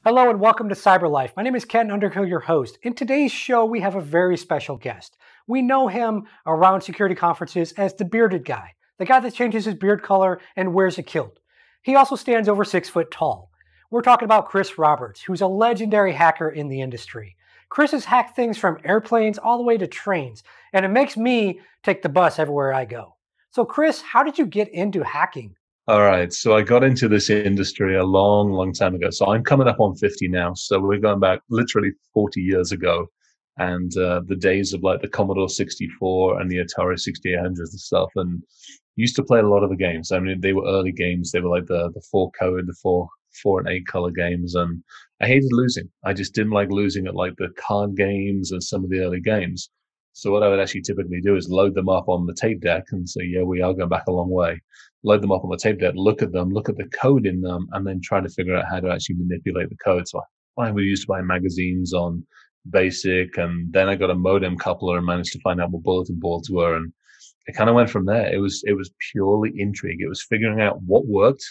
Hello and welcome to Cyber Life. My name is Ken Underhill, your host. In today's show, we have a very special guest. We know him around security conferences as the bearded guy, the guy that changes his beard color and wears a kilt. He also stands over 6 foot tall. We're talking about Chris Roberts, who's a legendary hacker in the industry. Chris has hacked things from airplanes all the way to trains, and it makes me take the bus everywhere I go. So Chris, how did you get into hacking? All right. So I got into this industry a long, long time ago. So I'm coming up on 50 now. So we're going back literally 40 years ago. And the days of like the Commodore 64 and the Atari 6800s and stuff. And used to play a lot of the games. I mean, they were early games. They were like the four code, the four and eight color games. And I hated losing. I just didn't like losing at like the card games and some of the early games. So what I would actually typically do is load them up on the tape deck and say, yeah, we are going back a long way. Load them up on the tape deck, look at them, look at the code in them, and then try to figure out how to actually manipulate the code. So I used to buy magazines on BASIC, and then I got a modem coupler and managed to find out what bulletin boards were. And it kind of went from there. It was purely intrigue. It was figuring out what worked,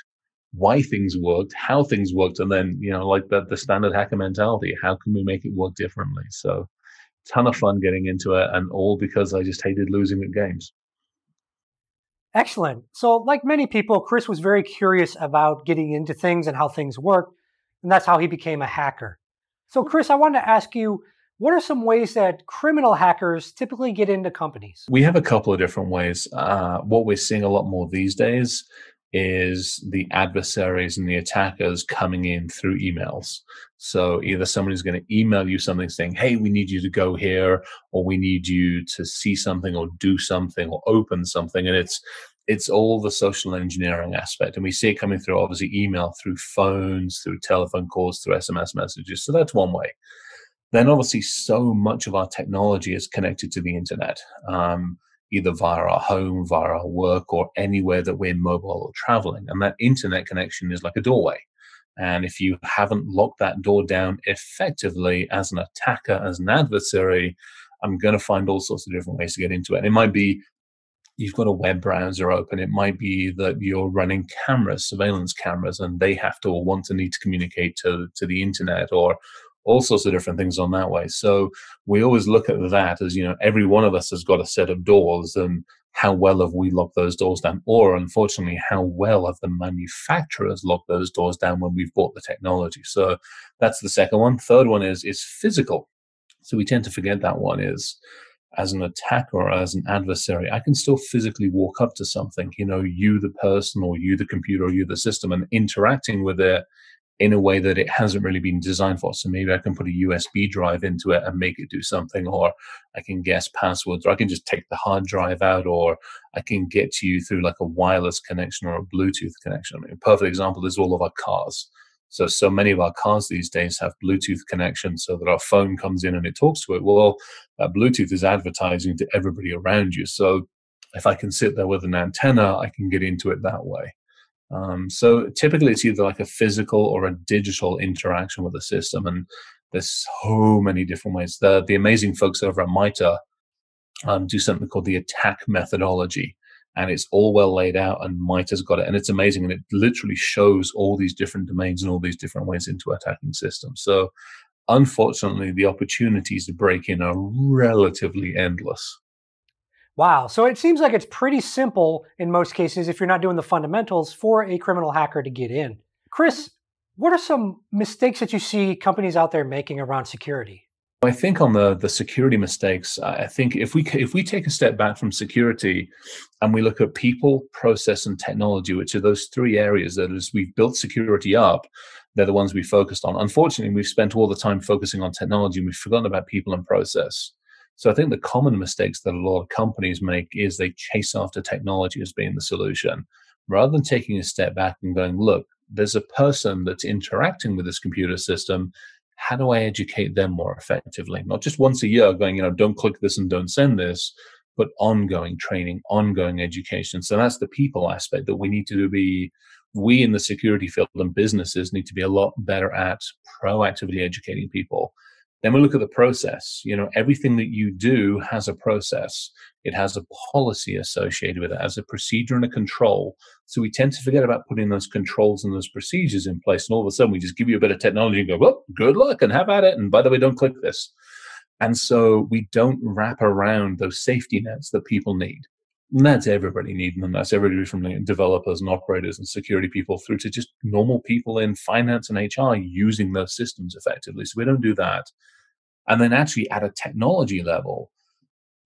why things worked, how things worked, and then, like the standard hacker mentality, how can we make it work differently? So ton of fun getting into it, and all because I just hated losing at games. Excellent. So, like many people, Chris was very curious about getting into things and how things work, and that's how he became a hacker. So, Chris, I wanted to ask you, what are some ways that criminal hackers typically get into companies? We have a couple of different ways. What we're seeing a lot more these days is the adversaries and the attackers coming in through emails. So either somebody's going to email you something saying, hey, we need you to go here, or we need you to see something or do something or open something. And it's all the social engineering aspect. And we see it coming through, obviously, email, through phones, through telephone calls, through SMS messages. So that's one way. Then obviously so much of our technology is connected to the internet. Either via our home, via our work, or anywhere that we're mobile or traveling. And that internet connection is like a doorway. And if you haven't locked that door down effectively as an attacker, as an adversary, I'm going to find all sorts of different ways to get into it. And it might be you've got a web browser open. It might be that you're running cameras, surveillance cameras, and they have to or want to need to communicate to the internet, or all sorts of different things on that way. So we always look at that as, every one of us has got a set of doors, and how well have we locked those doors down? Or unfortunately, how well have the manufacturers locked those doors down when we've bought the technology? So that's the second one. Third one is physical. So we tend to forget that one is, as an attacker or as an adversary, I can still physically walk up to something, you the person, or you the computer, or you the system, and interacting with it in a way that it hasn't really been designed for. So maybe I can put a USB drive into it and make it do something, or I can guess passwords, or I can just take the hard drive out, or I can get to you through like a wireless connection or a Bluetooth connection. A perfect example is all of our cars. So many of our cars these days have Bluetooth connections so that our phone comes in and it talks to it. Well, Bluetooth is advertising to everybody around you. So if I can sit there with an antenna, I can get into it that way. So typically it's either like a physical or a digital interaction with the system. And there's so many different ways. The amazing folks over at MITRE do something called the attack methodology. And it's all well laid out, and MITRE's got it. And it's amazing. And it literally shows all these different domains and all these different ways into attacking systems. So unfortunately, the opportunities to break in are relatively endless. Wow. So it seems like it's pretty simple in most cases, if you're not doing the fundamentals, for a criminal hacker to get in. Chris, what are some mistakes that you see companies out there making around security? I think on the security mistakes, I think if we take a step back from security and we look at people, process, and technology, which are those three areas that as we've built security up, they're the ones we focused on. Unfortunately, we've spent all the time focusing on technology, and we've forgotten about people and process. So I think the common mistakes that a lot of companies make is they chase after technology as being the solution, rather than taking a step back and going, look, there's a person that's interacting with this computer system. How do I educate them more effectively? Not just once a year going, don't click this and don't send this, but ongoing training, ongoing education. So that's the people aspect that we need to be. We in the security field and businesses need to be a lot better at proactively educating people. Then we look at the process. Everything that you do has a process. It has a policy associated with it, has a procedure and a control. So we tend to forget about putting those controls and those procedures in place. And all of a sudden, we just give you a bit of technology and go, well, good luck and have at it. And by the way, don't click this. And so we don't wrap around those safety nets that people need. And that's everybody needing them. That's everybody from the developers and operators and security people through to just normal people in finance and HR using those systems effectively. So we don't do that. And then actually at a technology level,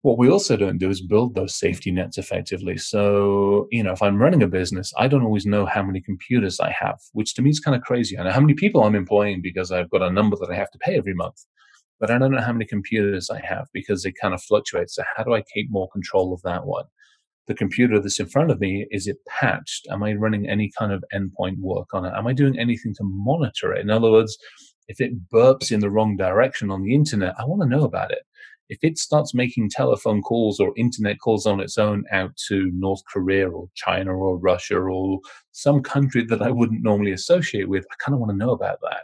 what we also don't do is build those safety nets effectively. So, if I'm running a business, I don't always know how many computers I have, which to me is kind of crazy. I know how many people I'm employing because I've got a number that I have to pay every month. But I don't know how many computers I have because it kind of fluctuates. So how do I keep more control of that one? The computer that's in front of me, is it patched? Am I running any kind of endpoint work on it? Am I doing anything to monitor it? In other words, if it burps in the wrong direction on the internet, I want to know about it. If it starts making telephone calls or internet calls on its own out to North Korea or China or Russia or some country that I wouldn't normally associate with, I kind of want to know about that.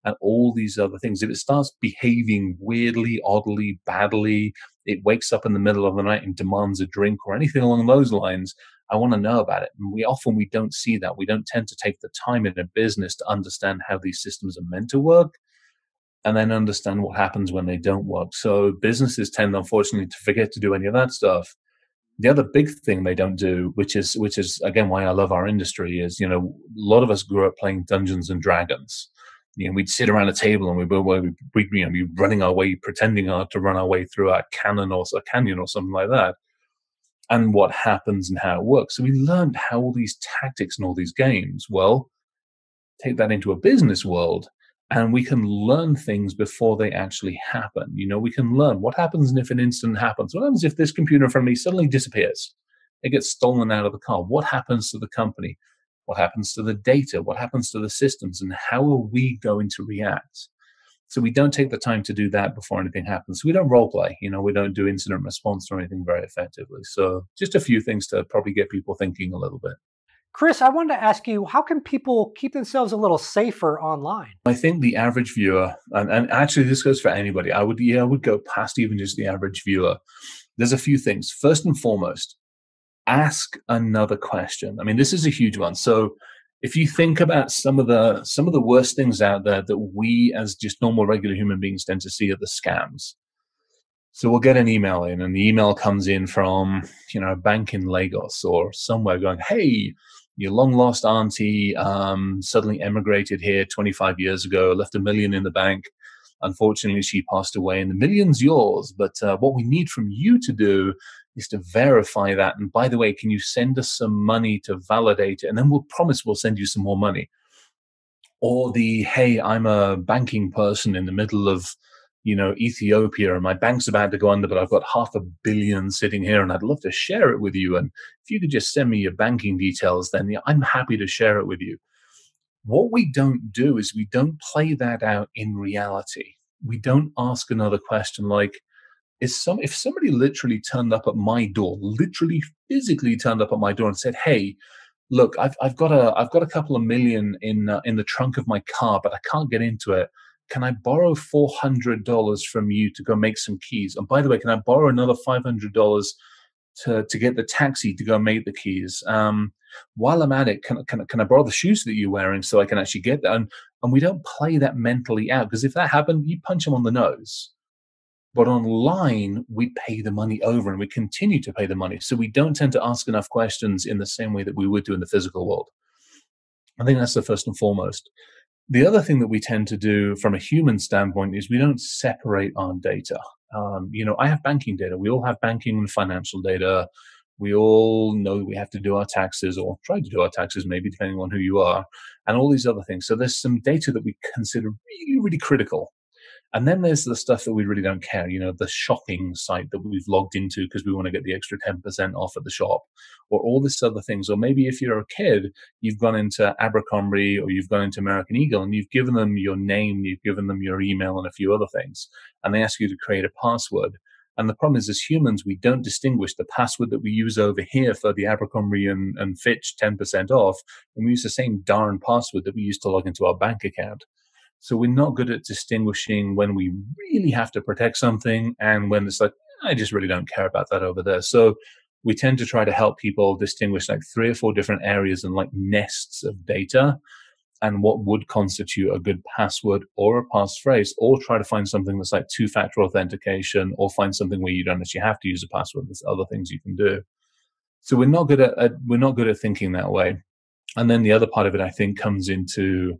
And all these other things. If it starts behaving weirdly, oddly, badly, it wakes up in the middle of the night and demands a drink or anything along those lines, I want to know about it. And we don't see that. We don't tend to take the time in a business to understand how these systems are meant to work and then understand what happens when they don't work. So businesses tend, unfortunately, to forget to do any of that stuff. The other big thing they don't do, which is again why I love our industry, is a lot of us grew up playing Dungeons and Dragons. We'd sit around a table and we'd be running our way, pretending to run our way through a canyon or something like that, and what happens and how it works. So we learned how all these tactics and all these games. Well, take that into a business world, and we can learn things before they actually happen. We can learn what happens if an incident happens. What happens if this computer in front of me suddenly disappears? It gets stolen out of the car. What happens to the company? What happens to the data? What happens to the systems? And how are we going to react? So we don't take the time to do that before anything happens. We don't role play. We don't do incident response or anything very effectively. So just a few things to probably get people thinking a little bit. Chris, I wanted to ask you, how can people keep themselves a little safer online? I think the average viewer, and actually this goes for anybody, I would go past even just the average viewer. There's a few things. First and foremost, ask another question. I mean, this is a huge one. So if you think about some of the worst things out there that we as just normal regular human beings tend to see are the scams. So we'll get an email in, and the email comes in from a bank in Lagos or somewhere going, hey, your long lost auntie suddenly emigrated here 25 years ago, left $1 million in the bank. Unfortunately, she passed away and the million's yours. But what we need from you to do is to verify that. And by the way, can you send us some money to validate it? And then we'll promise we'll send you some more money. Or hey, I'm a banking person in the middle of, Ethiopia, and my bank's about to go under, but I've got $500 million sitting here and I'd love to share it with you. And if you could just send me your banking details, then I'm happy to share it with you. What we don't do is we don't play that out in reality. We don't ask another question like, if somebody literally turned up at my door, literally physically turned up at my door and said, hey, look, I've got a couple of million in the trunk of my car, but I can't get into it. Can I borrow $400 from you to go make some keys? And by the way, can I borrow another $500 to get the taxi to go make the keys? While I'm at it, can I borrow the shoes that you're wearing so I can actually get that? And we don't play that mentally out, because if that happened, you punch them on the nose. But online, we pay the money over and we continue to pay the money. So we don't tend to ask enough questions in the same way that we would do in the physical world. I think that's the first and foremost. The other thing that we tend to do from a human standpoint is we don't separate our data. I have banking data. We all have banking and financial data. We all know that we have to do our taxes, or try to do our taxes, maybe depending on who you are, and all these other things. So there's some data that we consider really, really critical. And then there's the stuff that we really don't care, the shopping site that we've logged into because we want to get the extra 10% off at the shop, or all this other things. Or maybe if you're a kid, you've gone into Abercrombie or you've gone into American Eagle and you've given them your name, you've given them your email and a few other things, and they ask you to create a password. And the problem is, as humans, we don't distinguish the password that we use over here for the Abercrombie and Fitch 10% off, and we use the same darn password that we use to log into our bank account. So we're not good at distinguishing when we really have to protect something and when it's like, I just really don't care about that over there. So we tend to try to help people distinguish like 3 or 4 different areas and like nests of data and what would constitute a good password or a passphrase, or try to find something that's like two-factor authentication, or find something where you don't actually have to use a password. There's other things you can do. So we're not good at thinking that way. And then the other part of it, I think, comes into,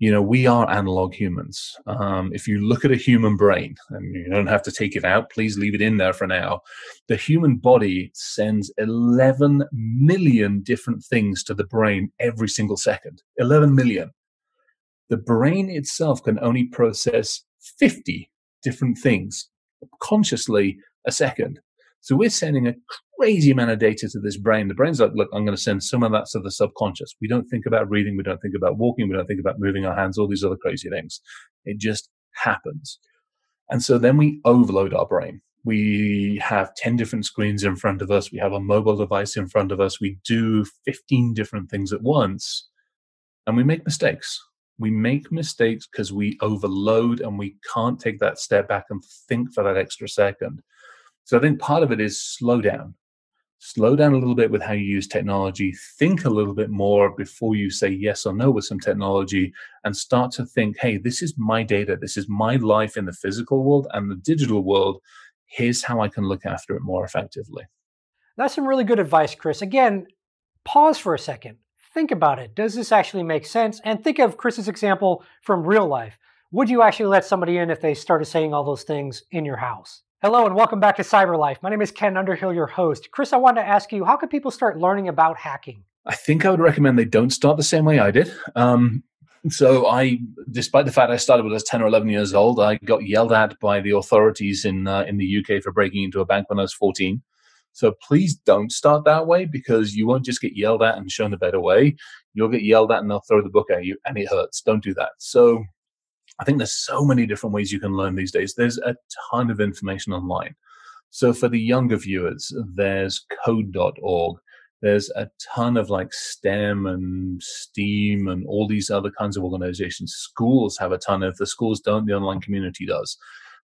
we are analog humans. If you look at a human brain, and you don't have to take it out, please leave it in there for now. The human body sends 11 million different things to the brain every single second. 11 million. The brain itself can only process 50 different things consciously a second. So we're sending a crazy amount of data to this brain. The brain's like, look, I'm going to send some of that to the subconscious. We don't think about reading. We don't think about walking. We don't think about moving our hands, all these other crazy things. It just happens. And so then we overload our brain. We have 10 different screens in front of us. We have a mobile device in front of us. We do 15 different things at once, and we make mistakes. We make mistakes because we overload and we can't take that step back and think for that extra second. So I think part of it is slow down. Slow down a little bit with how you use technology. Think a little bit more before you say yes or no with some technology, and start to think, hey, this is my data. This is my life in the physical world and the digital world. Here's how I can look after it more effectively. That's some really good advice, Chris. Again, pause for a second. Think about it. Does this actually make sense? And think of Chris's example from real life. Would you actually let somebody in if they started saying all those things in your house? Hello and welcome back to Cyber Life. My name is Ken Underhill, your host. Chris, I wanted to ask you, how can people start learning about hacking? I think I would recommend they don't start the same way I did. Despite the fact I started when I was 10 or 11 years old, I got yelled at by the authorities in the UK for breaking into a bank when I was 14. So please don't start that way, because you won't just get yelled at and shown a better way. You'll get yelled at and they'll throw the book at you, and it hurts. Don't do that. So I think there's so many different ways you can learn these days. There's a ton of information online. So for the younger viewers, there's code.org. There's a ton of like STEM and STEAM and all these other kinds of organizations. Schools have a ton. If the schools don't, the online community does.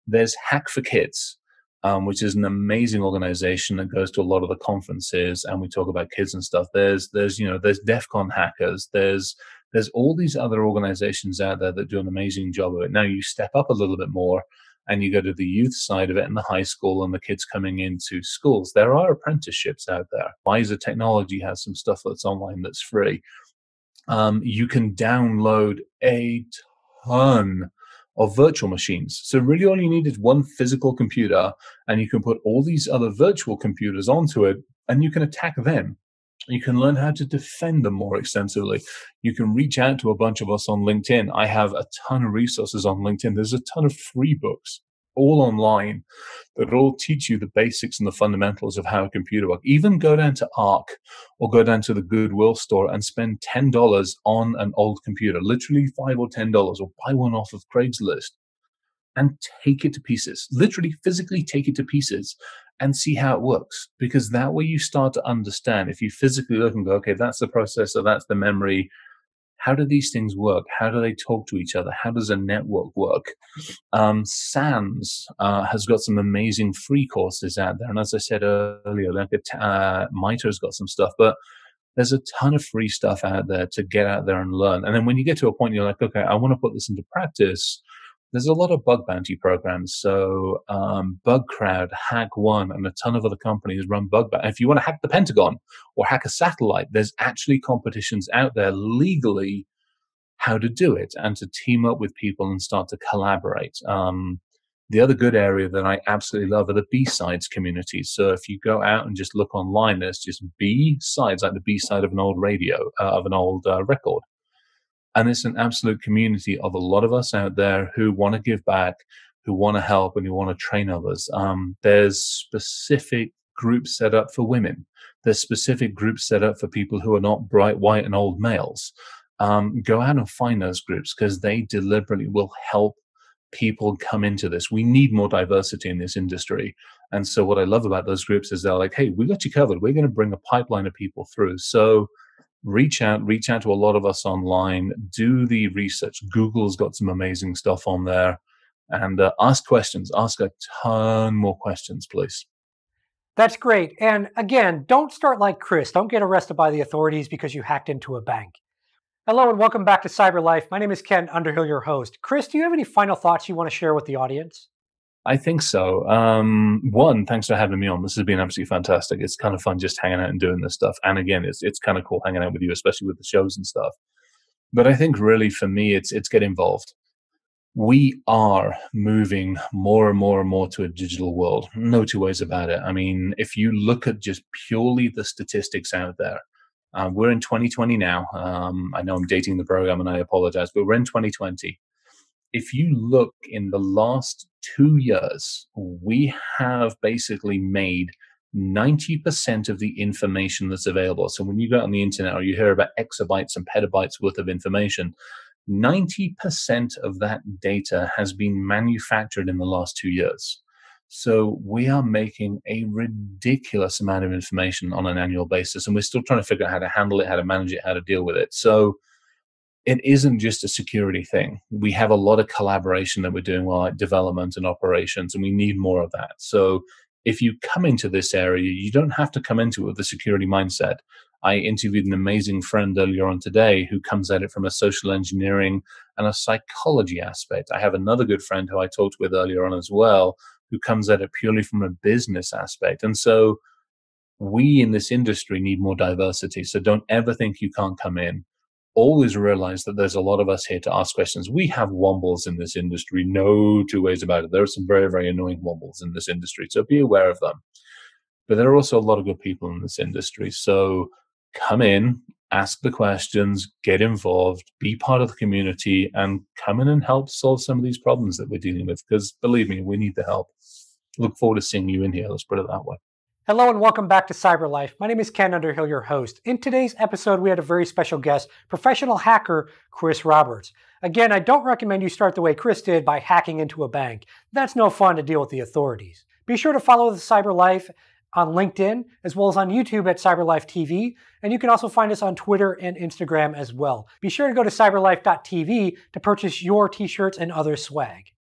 There's Hack for Kids, which is an amazing organization that goes to a lot of the conferences, and we talk about kids and stuff. There's DEF CON hackers. There's all these other organizations out there that do an amazing job of it. Now you step up a little bit more and you go to the youth side of it and the high school and the kids coming into schools. There are apprenticeships out there. Wiser Technology has some stuff that's online that's free. You can download a ton of virtual machines. So really all you need is one physical computer, and you can put all these other virtual computers onto it, and you can attack them. You can learn how to defend them more extensively. You can reach out to a bunch of us on LinkedIn. I have a ton of resources on LinkedIn. There's a ton of free books all online that all teach you the basics and the fundamentals of how a computer works. Even go down to ARC or go down to the Goodwill store and spend $10 on an old computer, literally $5 or $10, or buy one off of Craigslist and take it to pieces. Literally, physically take it to pieces and see how it works. Because that way you start to understand. If you physically look and go, okay, that's the processor, that's the memory. How do these things work? How do they talk to each other? How does a network work? SANS has got some amazing free courses out there. And as I said earlier, MITRE's got some stuff. But there's a ton of free stuff out there to get out there and learn. And then when you get to a point, you're like, okay, I want to put this into practice. There's a lot of bug bounty programs. So BugCrowd, HackOne, and a ton of other companies run bug bounty. If you want to hack the Pentagon or hack a satellite, there's actually competitions out there legally how to do it and to team up with people and start to collaborate. The other good area that I absolutely love are the B-sides communities. So if you go out and just look online, there's just B-sides, like the B-side of an old radio, of an old record. And it's an absolute community of a lot of us out there who want to give back, who want to help, and who want to train others. There's specific groups set up for women. There's specific groups set up for people who are not bright, white, and old males. Go out and find those groups, because they deliberately will help people come into this. We need more diversity in this industry. And so what I love about those groups is they're like, hey, we got you covered. We're going to bring a pipeline of people through. So reach out to a lot of us online, do the research. Google's got some amazing stuff on there, and ask questions. Ask a ton more questions, please. That's great. And again, don't start like Chris. Don't get arrested by the authorities because you hacked into a bank. Hello and welcome back to Cyber Life. My name is Ken Underhill, your host. Chris, do you have any final thoughts you want to share with the audience? I think so. One, thanks for having me on. This has been absolutely fantastic. It's kind of fun just hanging out and doing this stuff. And again, it's kind of cool hanging out with you, especially with the shows and stuff. But I think really for me, it's get involved. We are moving more and more and more to a digital world. No two ways about it. I mean, if you look at just purely the statistics out there, we're in 2020 now. I know I'm dating the program and I apologize, but we're in 2020. If you look in the last 2 years, we have basically made 90% of the information that's available. So when you go on the internet or you hear about exabytes and petabytes worth of information, 90% of that data has been manufactured in the last 2 years. So we are making a ridiculous amount of information on an annual basis, and we're still trying to figure out how to handle it, how to manage it, how to deal with it. So it isn't just a security thing. We have a lot of collaboration that we're doing, like development and operations, and we need more of that. So if you come into this area, you don't have to come into it with a security mindset. I interviewed an amazing friend earlier on today who comes at it from a social engineering and a psychology aspect. I have another good friend who I talked with earlier on as well, who comes at it purely from a business aspect. And so we in this industry need more diversity. So don't ever think you can't come in. Always realize that there's a lot of us here to ask questions. We have wombles in this industry, no two ways about it. There are some very, very annoying wombles in this industry, so be aware of them. But there are also a lot of good people in this industry. So come in, ask the questions, get involved, be part of the community, and come in and help solve some of these problems that we're dealing with. Because believe me, we need the help. Look forward to seeing you in here. Let's put it that way. Hello and welcome back to Cyber Life. My name is Ken Underhill, your host. In today's episode, we had a very special guest, professional hacker Chris Roberts. Again, I don't recommend you start the way Chris did by hacking into a bank. That's no fun to deal with the authorities. Be sure to follow the Cyber Life on LinkedIn, as well as on YouTube at CyberLife TV, and you can also find us on Twitter and Instagram as well. Be sure to go to cyberlife.tv to purchase your t-shirts and other swag.